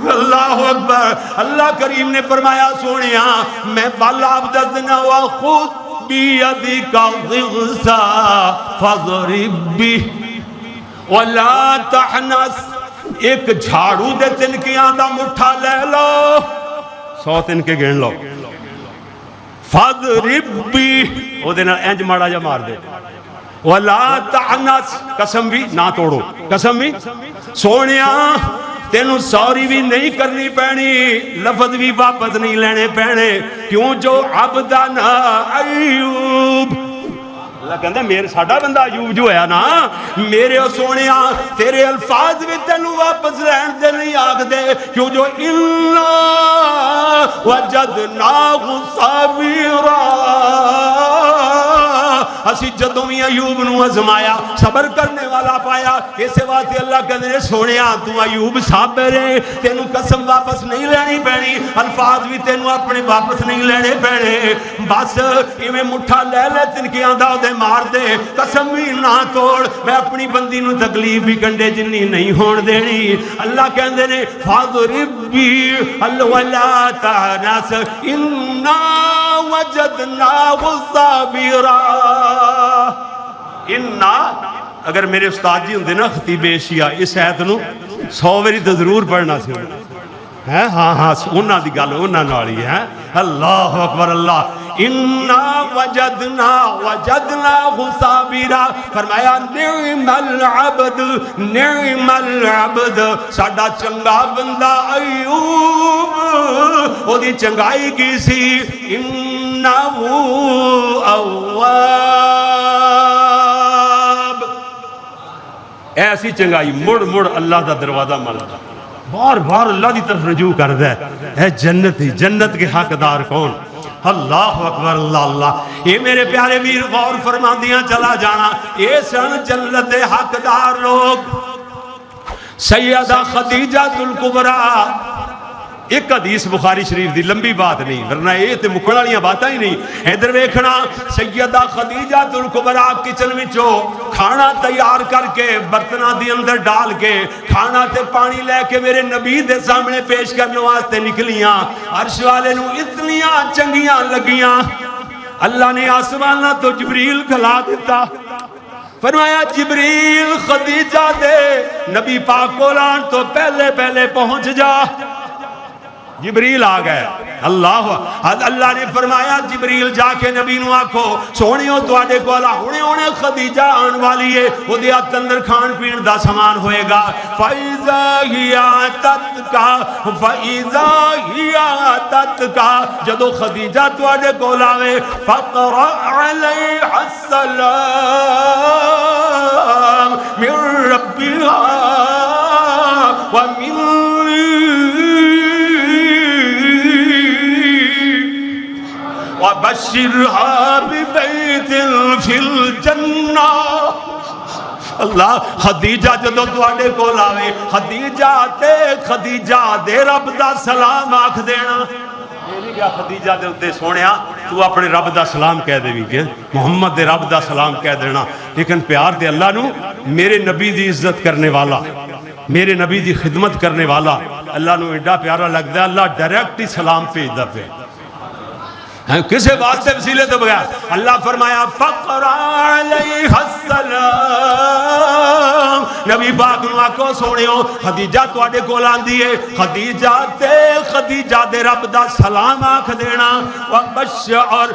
اللہ اکبر اللہ کریم نے فرمایا سونیاں میں بالا عبدالزنا وخود بیدی کا ضغصا فضرب بھی ولا تحنس ایک جھاڑو دے تنکیاں دا مٹھا لے لو 100 تنکے گھن لو فضرب بھی او دینا اینج مارا جا مار دے ولا تعنس قسم بھی نہ توڑو قسم بھی سونیاں تینوں سوری بھی نہیں کرنی پینی لفظ بھی واپس نہیں لینے پینے کیوں جو عبدنا ایوب اللہ کہندہ میرے ساڑھا بندہ ایوب جو ہے نا میرے سونیاں تیرے الفاظ بھی تینوں واپس لین دے نہیں آگ دے کیوں جو اِنَّا وَجَدْنَاهُ صَبِيرًا اسی جدوں ہی ایوب نو ازمایا صبر کرنے والا پایا اسے واسطے اللہ کہندے سونیاں تو ایوب صابر ہے تینوں قسم واپس نہیں لینی پینی الفاظ بھی تینوں اپنے واپس نہیں لینے پینے بس ایویں مٹھا لے لے تنکیاں دا دے مار دے قسم بھی نہ توڑ میں اپنی بندی نو تکلیف بھی کنڈے جنی نہیں ہون دینی اللہ کہندے نے فاضرب بھی ولا تعنس انا وجدناہ صابرا انا اگر میرے استاد جی ہوندے نا خطیب ایشیا اس آیت نو 100 واری تے ضرور پڑھنا سی ہاں ہاں انہاں دی گل انہاں نال ہی ہے اللہ اکبر اللہ انا وجدناہ صابرا فرمایا نعم العبد ساڈا چنگا بندہ ایوب او دی چنگائی کی سی انہو اواب ایسی چنگائی مڑ مڑ اللہ دا دروازہ ملتا بار بار اللہ دی طرف رجوع کر دے اے جنت ہی جنت کے حقدار کون اللہ اکبر اللہ اللہ یہ میرے پیارے ویر غور فرما دیاں چلا جانا یہ سن جنت حقدار لوگ سیدہ خدیجہ الکبریٰ ایک حدیث بخاری شریف دی لمبی بات نہیں ورنہ یہ تے مکڑ والیاں باتاں ہی نہیں ادھر ویکھنا سیدہ خدیجہ الکبریٰ کچن وچوں کھانا تیار کر کے برتناں دی اندر ڈال کے کھانا تے پانی لے کے میرے نبی دے سامنے پیش کرنے واسطے نکلیاں عرش والے نو اتنیاں چنگیاں لگیاں اللہ نے آسمانہ تو جبریل کھلا دیتا فرمایا جبریل خدیجہ دے نبی پاک کولان تو پہلے پہلے پہنچ جا جبریل آ گئے اللہ اللہ نے فرمایا جبریل جا کے نبی نو آکھو سونیو تواڈے کول ہونے ہونے خدیجہ آن والی ہے او دے ہاتھ اندر کھان پین دا سامان ہوئے گا فَإِذَا هِيَ أَتَتْكَ فَإِذَا هِيَ أَتَتْكَ جدو خدیجہ تواڈے کول آوے فَقْرَأْ عَلَيْهَا السَّلَامُ مِن رَبِّهَا وَمِن وَبَشِّرْهَا بِبَيْتٍ فِي الْجَنَّةِ اللہ خدیجہ جدو تواڈے کول آوے خدیجہ دے رب دا سلام آکھ دینا میری کیا خدیجہ دے اتے سونیا تو اپنے رب دا سلام کہہ دے بھی کہ محمد دے رب دا سلام کہہ دینا لیکن پیار دے اللہ نو میرے نبی دی عزت کرنے والا میرے نبی دی خدمت کرنے والا اللہ نو ایڈا پیارا لگ دے اللہ ڈائریکٹ ہی سلام پہ پہ کسے واسطے وسیلے تو بغیر اللہ فرمایا فَقْرَأْ عَلَيْهَا السَّلَامُ نبی پاک نو آکھو سونیو خدیجہ تواڈے کول آندی ہے خدیجہ دے رب دا سلام آکھ دینا وَبَشَّرْ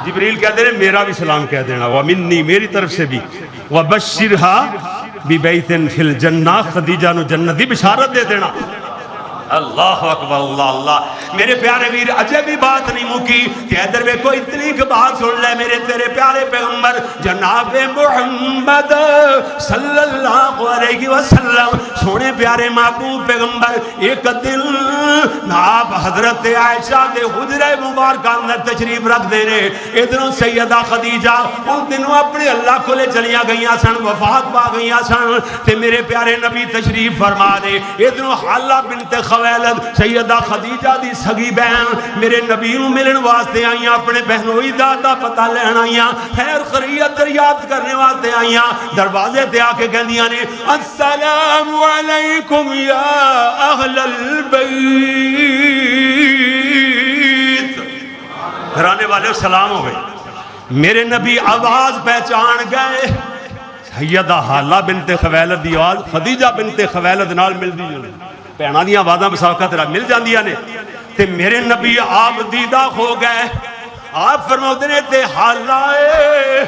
جبریل کہہ دینا میرا بھی سلام کہہ دینا وَمِنِّي میری طرف سے بھی وَبَشِّرْهَا بِبَيْتٍ فِي الْجَنَّةِ خدیجہ نو جنت دی بشارت دے دینا اللہ اکبر اللہ اللہ میرے پیارے ویر اجے بھی بات نہیں مکی کہ ادھر میں کوئی اتنی کی بات سن لے میرے تیرے پیارے پیغمبر جناب محمد صلی اللہ علیہ وسلم سونے پیارے محبوب پیغمبر ایک دن آپ حضرت عائشہ دے حجرہ مبارکہ اندر تشریف رکھ دے رہے ادھروں سیدہ خدیجہ ان دنوں اپنے اللہ کو لے چلیاں گئیاں سن وفات پا گئیاں سن تے میرے پیارے نبی تشریف فرما دے ادھروں حالہ بنت خویلد سیدہ خدیجہ دی سگی بہن میرے نبی نو ملن واسطے آئیاں اپنے بہنوئی دادا پتہ لین آئیاں خیر خیریت دریافت کرنے واسطے آئیاں دروازے تے آ کے کہندیاں نے السلام علیکم یا اہل البیت گھرانے والے سلام ہو گئے میرے نبی آواز پہچان گئے سیدہ حالہ بنت خویلد دی آواز خدیجہ بنت خویلد نال مل دی پہنا دیاں آوازاں بساوقات رہا مل جان دیا نے تے میرے نبی آپ دیدہ ہو گئے آپ فرماتے نے تے حالائے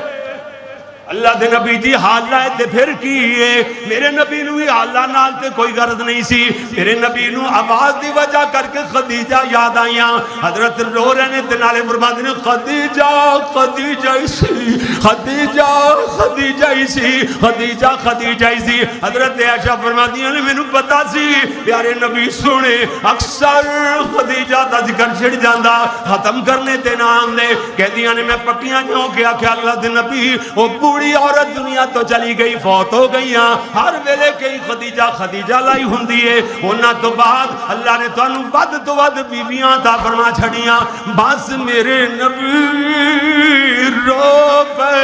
اللہ دے نبی جی حالہ ہے تے پھر کیے میرے نبی نو ہی حالہ نال تے کوئی غرض نہیں سی میرے نبی نو آواز دی وجہ کر کے خدیجہ یاد آئیاں حضرت رو رہنے تے نالے فرماتے نے خدیجہ اسی حضرت عائشہ فرماتی ہیں میں نو پتا سی پیارے نبی سنے اکثر خدیجہ دا ذکر چھڑ جاندہ ختم کرنے تے نام دے کہہ دیا نے میں پکیاں جو کیا کہ اللہ دے نبی وہ بوڑی عورت دنیا تو چلی گئی فوت ہو گئی ہر ویلے کئی خدیجہ لائی ہندی ہے ہونا تو بعد اللہ نے تو انہوں ود تو ود بیویاں تا فرما چھڑیاں بس میرے نبی رو پہ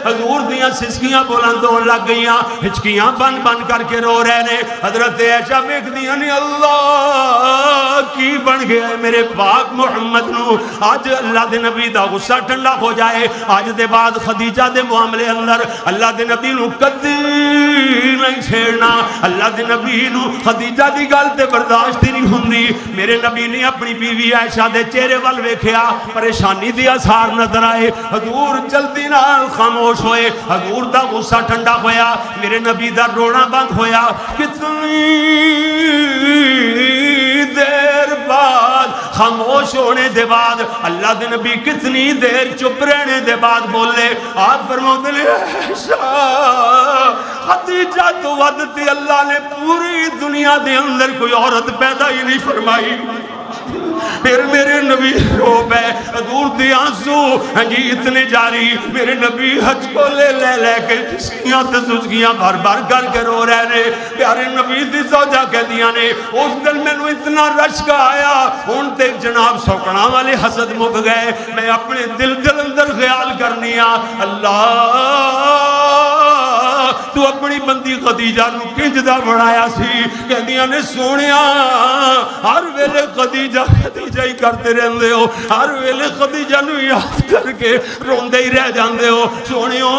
حضور دیاں سسکیاں بلندوں لگ گئیاں ہچکیاں بن بن کر کے رو رہنے حضرت عائشہ بیک دیاں نے اللہ کی بن گیا ہے میرے پاک محمد نو آج اللہ دے نبی دا غصہ ٹھنڈا ہو جائے آج دے بعد خدیجہ دے معاملے اندر اللہ دے نبی نو کدی نہیں چھیڑنا اللہ دے نبی نو خدیجہ دی گل تے برداشت نہیں ہوندی میرے نبی نے اپنی بیوی عائشہ دے چہرے وال ویکھیا پریشانی دی اثار نظر آئے حضور جلدی نال خاموش ہوئے حضور دا غصہ ٹھنڈا ہویا میرے نبی دا رونا بند ہویا کتنی دیر بعد خاموش ہونے دے بعد اللہ دے نبی کتنی دیر چپ رہنے دے بعد بولے آپ فرماتے لے عائشہ خدیجہ تو ودتی اللہ نے پوری دنیا دے اندر کوئی عورت پیدا ہی نہیں فرمائی پھر میرے نبی رو پہ حضور دی آنسو جی اتنے جاری میرے نبی حج کو لے کے جسکیاں تے سسکیاں بھر بھر کر کے رو رہنے پیارے نبی دی زوجہ کہہ دیا نے اس دل میں نو اتنا رشک آیا ان تے جناب سوکنا والے حسد مک گئے میں اپنے دل اندر خیال کرنیا اللہ تو اپنی بندی خدیجہ نو کنج دا بنایا سی؟ کہندیاں نے سونیا ہر ویلے خدیجہ خدیجہ ہی کرتے رہندے ہو، ہر ویلے خدیجہ نو یاد کر کے روندے ہی رہ جاندے ہو۔ سونیو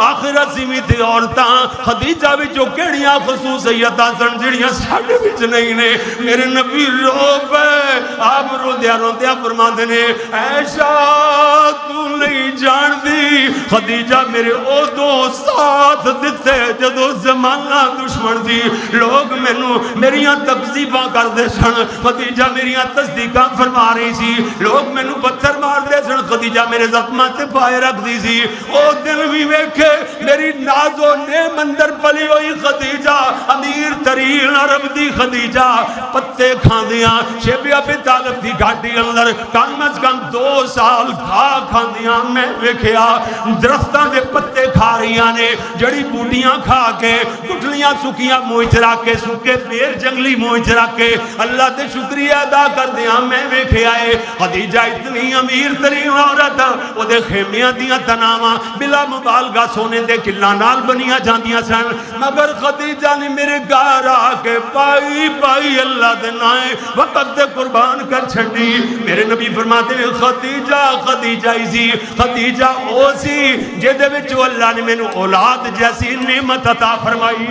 آخرت سیمی تھی عورتاں خدیجہ بھی جو کیڑیاں خصوصیتاں سن جڑیاں ساڈے وچ نہیں نے۔ میرے نبی رو پے، آپ روندیا فرماندے نے عائشہ تو نہیں جان دی خدیجہ میرے او دو ساتھ دیتے جدو زمانہ دشمن دی، لوگ مینوں میریاں تکذیباں کردے سن، خدیجہ میریاں تصدیقاں فرما رہی سی، لوگ مینوں پتھر مار دے سن، خدیجہ میرے زخماں تے پائے رکھ دی سی۔ او دن بھی ویکھے میری ناز و نعم اندر پلی ہوئی خدیجہ، امیر ترین عرب دی خدیجہ پتے کھاندیاں شیب ابی طالب دی گاڑی اندر کم از کم 2 سال گھا کھاندیاں۔ میں ویکھیا درختاں دے پتے کھا رہیاں نے، جڑی بوٹیاں کھا کے، گٹھلیاں سکیاں منہ چ رکھ کے، سکے پیر جنگلی منہ چ رکھ کے اللہ دے شکریہ ادا کردیاں۔ میں ویکھیا اے خدیجہ اتنی امیر ترین عورت، او دے خیمیاں دیاں تناواں بلا مبالغہ سونے دے کلاں نال بنیاں جاندیاں سن، مگر خدیجہ نے میرے گھر آ کے پائی پائی اللہ دے نائے وقت دے قربان کر چھڑی۔ میرے نبی فرماتے ہیں خدیجہ خدیجہ ہی سی، خدیجہ او سی جدے وچ اللہ نے مینوں اولاد جیسی نعمت عطا فرمائی۔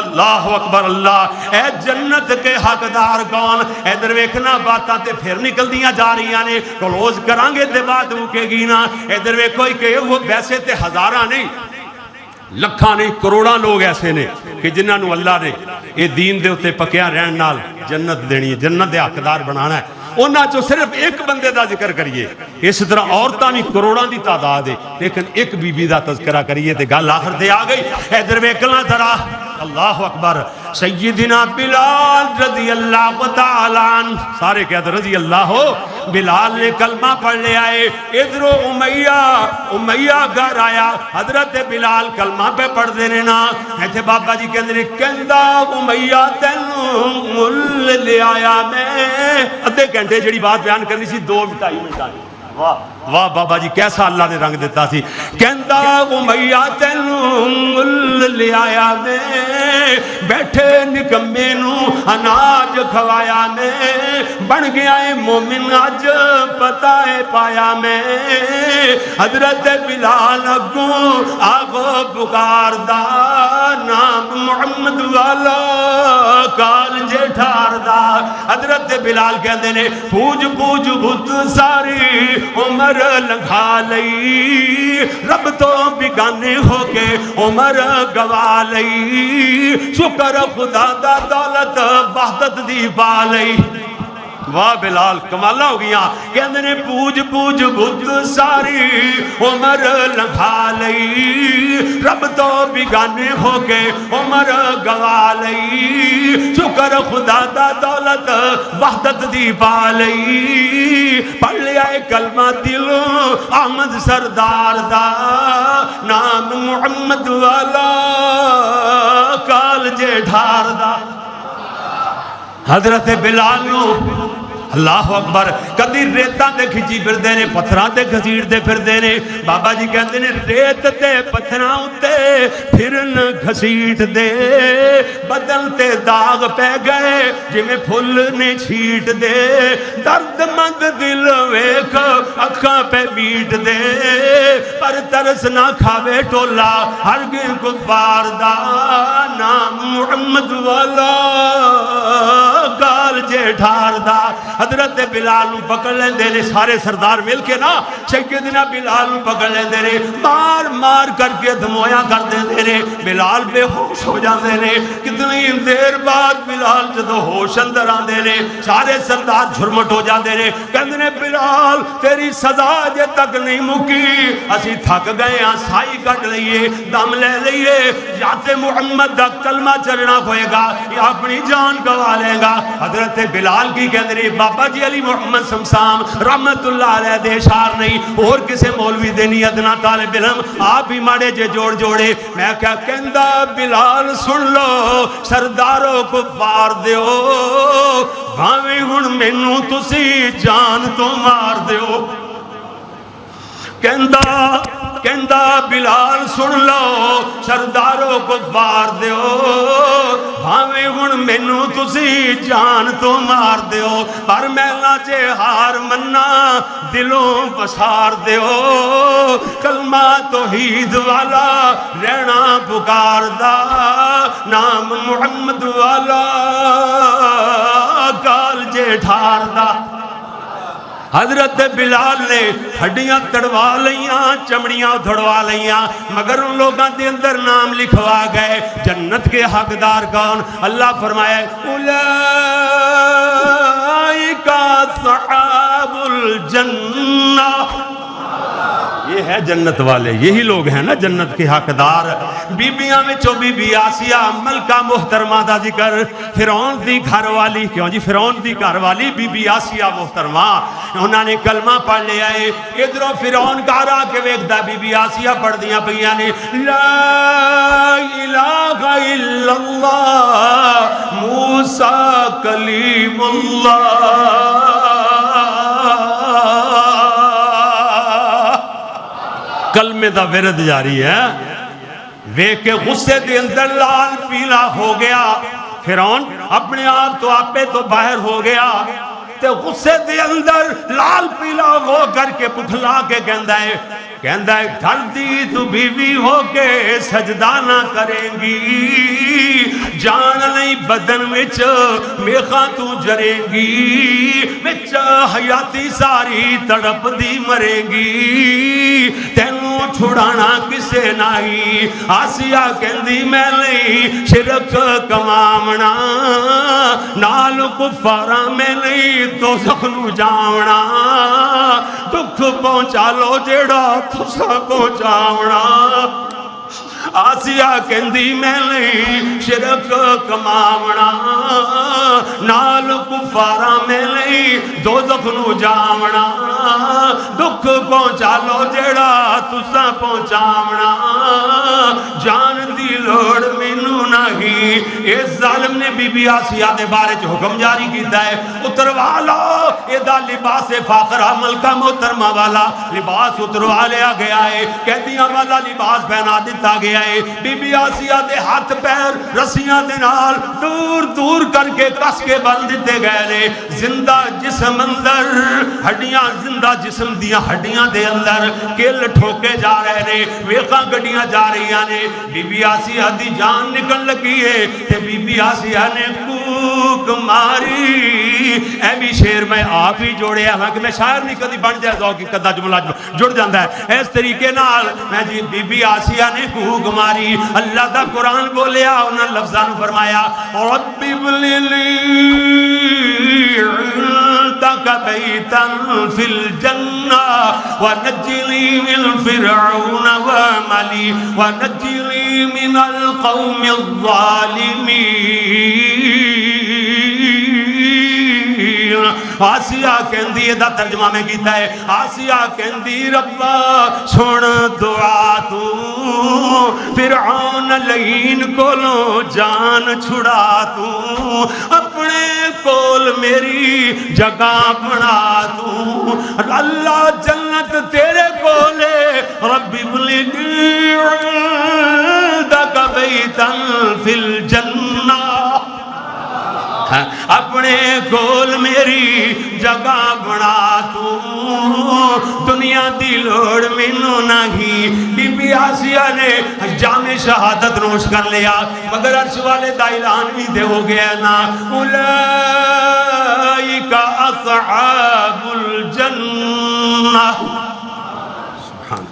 اللہ اکبر اللہ۔ اے جنت کے حقدار کون؟ ادھر ویکھنا باتاں تے پھر نکل دیاں جا رہیاں نے، کلوز کران گے تے بات مکے گی نا۔ ادھر ویکھو کہ وہ ویسے تے ہزاراں نہیں لکھاں نہیں کروڑاں لوگ ایسے نے کہ جنہاں نو اللہ نے اے دین دے اتے پکیا رہن نال جنت دینی ہے، جنت دے حقدار بنانا ہے۔ انہاں چو صرف ایک بندے دا ذکر کریے، اس طرح عورتاں نہیں کروڑاں دی تعداد ہے، لیکن ایک بی بی دا تذکرہ کریے تے گل آخر تے آ گئی۔ ادھر ویکھنا ذرا اللہ اکبر، سیدنا بلال رضی اللہ تعالیٰ عنہ، سارے کہتے رضی اللہ ہو، بلال نے کلمہ پڑھ لے آئے۔ ادھر امیہ گھر آیا، حضرت بلال کلمہ پہ پڑھ دینے نا، ایتھے بابا جی کے اندر کہندہ امیہ تینوں مل لے آیا میں۔ ادھے گھنٹے جڑی بات بیان کرنی سی 2-2.5 منٹ آئی۔ واہ واہ بابا جی کیسا اللہ نے رنگ دیتا سی۔ کہندہ امیہ تینوں مل لے آیا میں، بیٹھے نکمے نو اناج کھوایا میں، بن گیا اے مومن آج پتہ ہے پایا میں۔ حضرت بلال اگوں آگو پکار دا، نام محمد والا کال جے ٹھار دا۔ حضرت بلال کہندے نے پوج پوج بت ساری عمر لنگھا لئی، رب تو بگانے ہو کے عمر گوا لئی، شکر خدا دا دولت وحدت دی پا لئی۔ واہ بلال کمالہ ہو گیا۔ کہندے نے پوج پوج بت ساری عمر لنگھا لئی، رب تو بگانے ہو کے عمر گوا لئی، شکر خدا دا دولت وحدت دی پا لئی۔ پڑھ لیا اے کلمہ دلوں احمد سردار دا، نام محمد والا کال جے ڈھار دا۔ حضرت بلال نو اللہ اکبر کدی ریتاں تے کھچی پھر دے نے، پتھراں تے گھسیڑ دے پھر دے نے۔ بابا جی کہندے نے ریت تے پتھراں اُتے پھرن گھسیٹ دے، بدن تے داغ پہ گئے جویں پھل نے چھیٹ دے، درد مند دل ویکھ اکھاں پہ بیٹ دے، پر ترس نہ کھاوے ٹولا ہرگز کفار دا، نام محمد والا گال جے ٹھار دا۔ حضرت بلال نو پکڑ لیندے نے سارے سردار مل کے نا، سیدنا بلال نو پکڑ لیندے نے، مار مار کر کے دھمویا کر دیندے نے، بلال بے ہوش ہو جاندے نے۔ کتنی دیر بعد بلال جدو ہوش اندر آندے نے، سارے سردار جھرمٹ ہو جاندے نے، کہندے نے بلال تیری سزا جے تک نہیں مکی، اسی تھک گئے ہاں، سائی کٹ لئیے، دم لے لئیے، یا تے محمد دا کلمہ چلنا ہوئے گا یا اپنی جان گوا لے گا۔ حضرت بلال کی کہندے نے بابا جی علی محمد سمسام رحمت اللہ علیہ دے اشار نہیں، اور کسے مولوی دینی ادنا طالب علم آپ ہی ماڑے جے جوڑ جوڑے۔ میں کیا کہندہ بلال سن لو سرداروں کو پار دیو، بھاویں ہن مینوں تسی جان تو مار دیو۔ کہندہ کہندا بلال سن لو سردارو کفار دیو بھاویں ہن مینوں تسی جان تو مار دیو پر میں نہ جے ہار منا دلوں بسار دیو کلمہ توحید والا رہنا پکار دا نام محمد والا کال جے ٹھار دا حضرت بلال نے ہڈیاں تڑوا لیاں چمڑیاں دھڑوا لیاں مگر ان لوگاں دے اندر نام لکھوا گئے جنت کے حقدار کون اللہ فرمایا اولئک اصحاب الجنہ یہ ہے جنت والے یہی لوگ ہیں نا جنت کے حقدار بیبیاں میں چو بی بی آسیہ ملکہ محترمہ دا ذکر فرعون دی گھر والی کیوں جی فرعون دی گھر والی بی بی آسیہ محترمہ انہوں نے کلمہ پڑھ لیا ہے ادھروں فرعون گھر آکے ویکھدا بی بی آسیہ پڑھ دیا پہیاں نے لا الہ الا اللہ موسیٰ کلیم اللہ کلمے دا ورد جاری ہے ویک کے غصے دے اندر لال پیلا ہو گیا فرعون اپنے آپ تو آپے تو باہر ہو گیا تے غصے دے اندر لال پیلا ہو کر کے پٹھلا کے کہندا ہے گھر دی تو بیوی ہو کے سجدہ نہ کریں گی جان نہیں بدن وچ میخاں تو جریں گی وچ حیاتی ساری تڑپ دی مریں گی تینوں چھڑانا کسے نہیں آسیہ کہندی میں نہیں شرک کمامنا نال کفاراں میں نہیں تو زخنو جاونا دکھ پہنچا لو جیڑا تسا پہنچاونا آسیہ کہندی میں نہیں شرک کماونا نال کفاراں میں نہیں دوزخ نو جاونا دکھ پہنچا لو جیڑا تسا پہنچاونا جان دی لوڑ مینوں نہیں اس ظالم نے بی بی آسیہ دے بارے چ حکم جاری کیتا ہے اتروا لو ادا لباس فاخر ملکہ محترمہ والا لباس اتروا لیا گیا ہے قیدیاں والا لباس پہنا دیتا گیا ہے بی بی آسیہ دے ہاتھ پیر رسیاں دے نال دور دور کر کے کس کے بند دیتے گئے نے زندہ جسم اندر ہڈیاں زندہ جسم دیاں ہڈیاں دے اندر کل ٹھوکے جا رہے نے ویخاں گڈیاں جا رہی نے بی بی آسیہ دی جان نکل لگی ہے تے بی بی آسیہ نے کوک ماری اے بھی شیر میں آپ ہی جوڑے ہیں کہ میں شاعر نہیں کدی بن جائے ذوق کی کدہ جملہ جڑ جاندہ ہے اس طریقے نال میں جی بی بی آسیہ نے کوک ماری اللہ دا قرآن بولیا انہاں لفظان فرمایا رب ابنلی عندك بيتا في الجنة ونجني من فرعون وعملي ونجني من القوم الظالمين آسیہ کہندی دا ترجمہ میں کیتا ہے آسیہ کہندی ربا سن دعا تو فرعون لعین کولوں جان چھڑا تو اپنے کول میری جگہ بنا تو اللہ جنت تیرے کولے رب ابنلی عندك بیتا فی الجنہ اپنے کول میری جگہ بنا تو دنیا دی لوڑ مینوں نہیں بی بی آسیہ نے جام شہادت نوش کر لیا مگر عرش والے دا اعلان بھی دے ہو گیا نا اولئک اصحاب الجنہ سبحان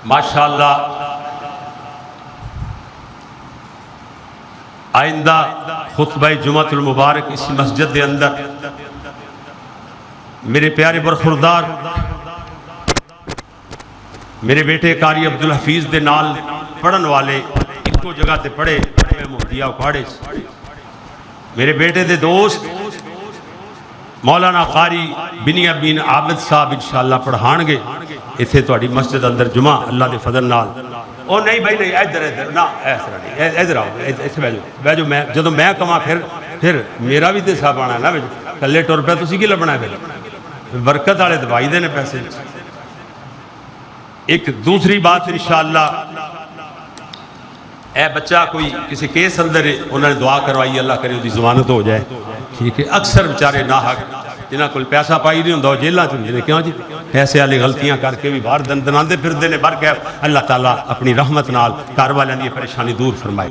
ماشاءاللہ آئندہ خطبہ جمعۃ المبارک اس مسجد کے اندر میرے پیارے برخوردار میرے بیٹے قاری عبدالحفیظ دے نال پڑھن والے ایک کو جگہ تے پڑھے محمدیہ اکھاڑے میرے بیٹے دے دوست مولانا قاری بنیا بین عابد صاحب انشاءاللہ پڑھان گے اتھے تواڈی مسجد اندر جمعہ اللہ دے فضل نال. او نہیں بھائی نہیں ادھر نا اس طرح نہیں ادھر آؤ اتھے بیجو میں جدوں میں کما پھر میرا بھی تے حساب آنا نا بیجو کلے ٹر پیا تسی کی لبنا ہے بیجو برکت والے دوائی دینے پیسے. ایک دوسری بات انشاءاللہ اے بچہ کوئی کسی کیس اندر ہے انہوں نے دعا کروائی اللہ کرے دی ضمانت ہو جائے ٹھیک ہے. اکثر بیچارے ناحق جنہ کو پیسہ پائی نہیں ہوندا جیلاں چ ہوندے نے کیوں جی پیسے والی غلطیاں کر کے بھی باہر دندناندے پھردے نے بھر کے اللہ تعالیٰ اپنی رحمت نال گھر والوں دی پریشانی دور فرمائے.